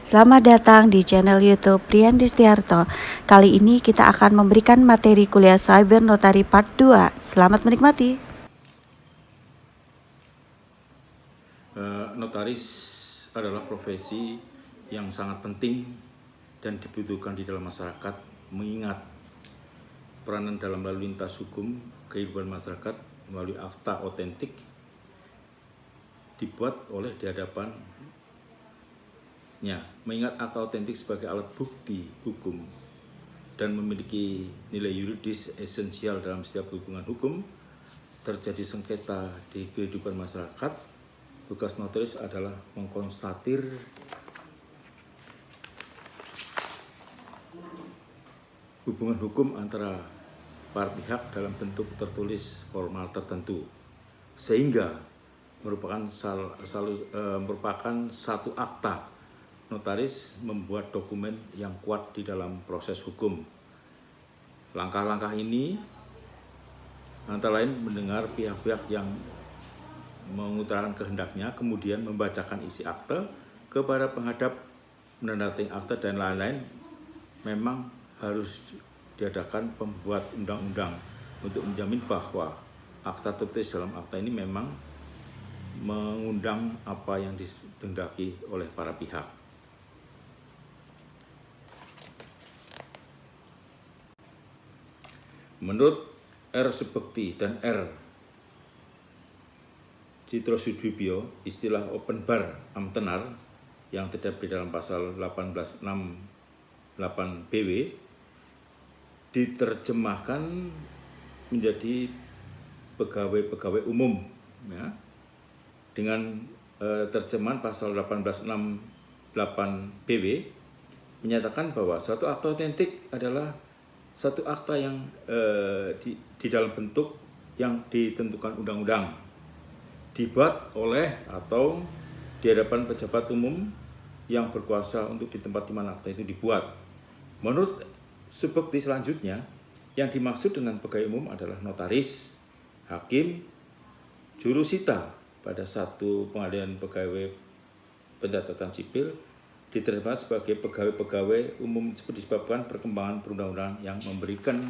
Selamat datang di channel YouTube Priyan Distiarto. Kali ini kita akan memberikan materi kuliah Cyber Notary Part 2. Selamat menikmati. Notaris adalah profesi yang sangat penting dan dibutuhkan di dalam masyarakat, mengingat peranan dalam lalu lintas hukum kehidupan masyarakat melalui akta otentik dibuat oleh di hadapannya. Mengingat akta otentik sebagai alat bukti hukum dan memiliki nilai yuridis esensial dalam setiap hubungan hukum, terjadi sengketa di kehidupan masyarakat, tugas notaris adalah mengkonstatir hubungan hukum antara para pihak dalam bentuk tertulis formal tertentu, sehingga merupakan satu akta. Notaris membuat dokumen yang kuat di dalam proses hukum. Langkah-langkah ini antara lain mendengar pihak-pihak yang mengutarakan kehendaknya, kemudian membacakan isi akte kepada penghadap, menandatangani akte, dan lain-lain. Memang harus diadakan pembuat undang-undang untuk menjamin bahwa akta tertulis dalam akta ini memang mengundang apa yang dikehendaki oleh para pihak. Menurut R. Subekti dan R. Citrosudibyo, istilah open bar amtenar yang terdapat di dalam pasal 1868 BW diterjemahkan menjadi pegawai-pegawai umum, ya, dengan terjemahan pasal 1868 BW menyatakan bahwa suatu akta otentik adalah satu akta yang di dalam bentuk yang ditentukan undang-undang, dibuat oleh atau di hadapan pejabat umum yang berkuasa untuk di tempat di mana akta itu dibuat. Menurut Subekti selanjutnya, yang dimaksud dengan pegawai umum adalah notaris, hakim, jurusita pada satu pengadilan pegawai pencatatan sipil, diterjemahkan sebagai pegawai-pegawai umum disebabkan perkembangan perundang-undangan yang memberikan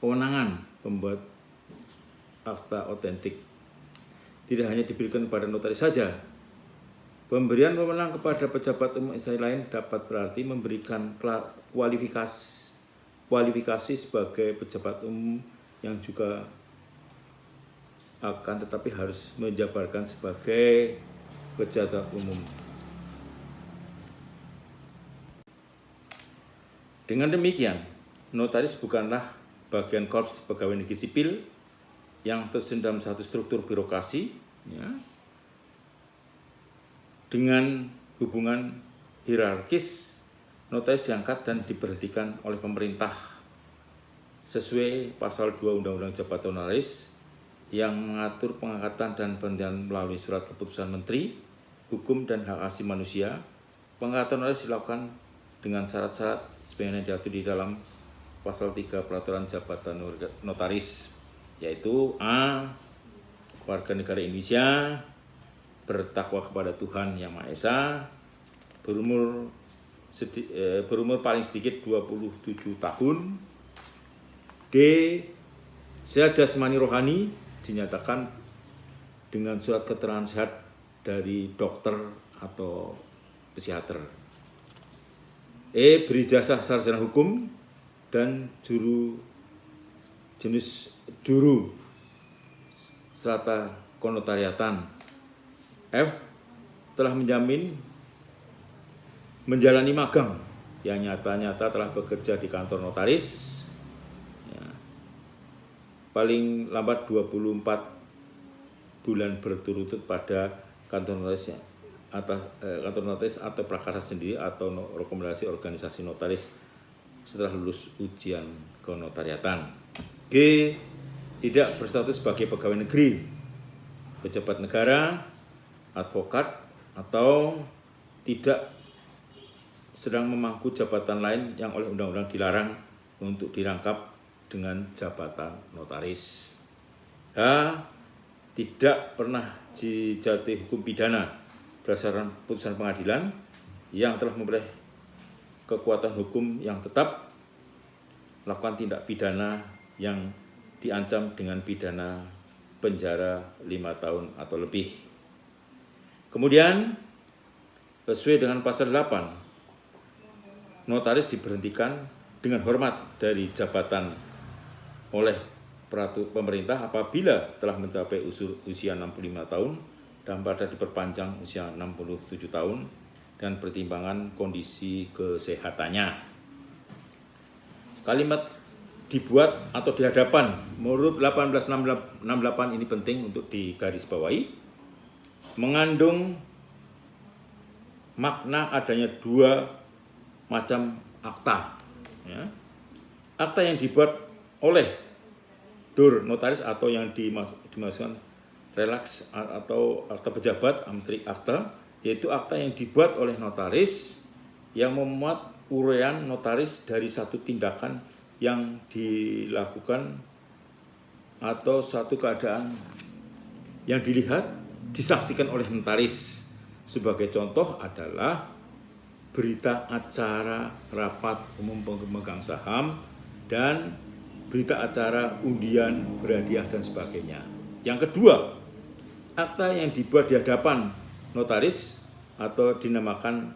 kewenangan pembuat akta otentik tidak hanya diberikan kepada notaris saja. Pemberian wewenang kepada pejabat umum instansi lain dapat berarti memberikan kualifikasi sebagai pejabat umum yang juga akan tetapi harus menjabarkan sebagai pejabat umum. Dengan demikian, notaris bukanlah bagian korps pegawai negeri sipil yang tersusun dalam satu struktur birokrasi, ya, dengan hubungan hierarkis. Notaris diangkat dan diberhentikan oleh pemerintah sesuai pasal 2 Undang-Undang Jabatan Notaris yang mengatur pengangkatan dan pemberhentian melalui surat keputusan Menteri Hukum dan Hak Asasi Manusia. Pengangkatan notaris dilakukan dengan syarat-syarat sebagaimana diatur di dalam pasal 3 Peraturan Jabatan Notaris, yaitu A. Warga negara Indonesia, bertakwa kepada Tuhan Yang Maha Esa, berumur paling sedikit 27 tahun. D. Sehat jasmani rohani, dinyatakan dengan surat keterangan sehat dari dokter atau psikiater. E. Berijazah sarjana hukum dan juru strata konotariatan. F. Telah menjalani magang yang nyata-nyata telah bekerja di kantor notaris, ya, paling lambat 24 bulan berturut-turut pada kantor notaris, ya, kantor notaris atau prakarsa sendiri atau rekomendasi organisasi notaris setelah lulus ujian kenotariatan. G. Tidak berstatus sebagai pegawai negeri, pejabat negara, advokat, atau tidak sedang memangku jabatan lain yang oleh undang-undang dilarang untuk dirangkap dengan jabatan notaris. H. Tidak pernah dijatuhi hukum pidana berdasarkan putusan pengadilan yang telah memperoleh kekuatan hukum yang tetap melakukan tindak pidana yang diancam dengan pidana penjara 5 tahun atau lebih. Kemudian sesuai dengan pasal 8, notaris diberhentikan dengan hormat dari jabatan oleh peraturan pemerintah apabila telah mencapai usia 65 tahun dan pada diperpanjang usia 67 tahun dan pertimbangan kondisi kesehatannya. Kalimat dibuat atau di hadapan menurut 1868 ini penting untuk digarisbawahi, mengandung makna adanya dua macam akta. Ya. Akta yang dibuat oleh dur notaris atau yang dimaksudkan relaks atau akta pejabat amtrik akta, yaitu akta yang dibuat oleh notaris yang memuat uraian notaris dari satu tindakan yang dilakukan atau satu keadaan yang dilihat disaksikan oleh notaris. Sebagai contoh adalah berita acara rapat umum pemegang saham dan berita acara undian berhadiah dan sebagainya. Yang kedua, akta yang dibuat di hadapan notaris atau dinamakan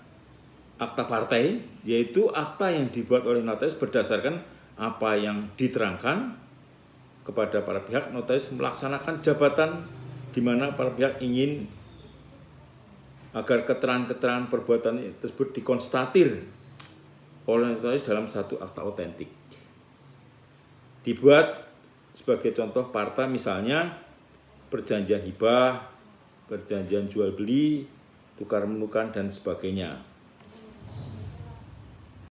akta partai, yaitu akta yang dibuat oleh notaris berdasarkan apa yang diterangkan kepada para pihak. Notaris melaksanakan jabatan di mana para pihak ingin agar keterangan-keterangan perbuatan tersebut dikonstatir oleh notaris dalam satu akta otentik. Dibuat sebagai contoh parta misalnya perjanjian hibah, perjanjian jual beli, tukar menukar dan sebagainya.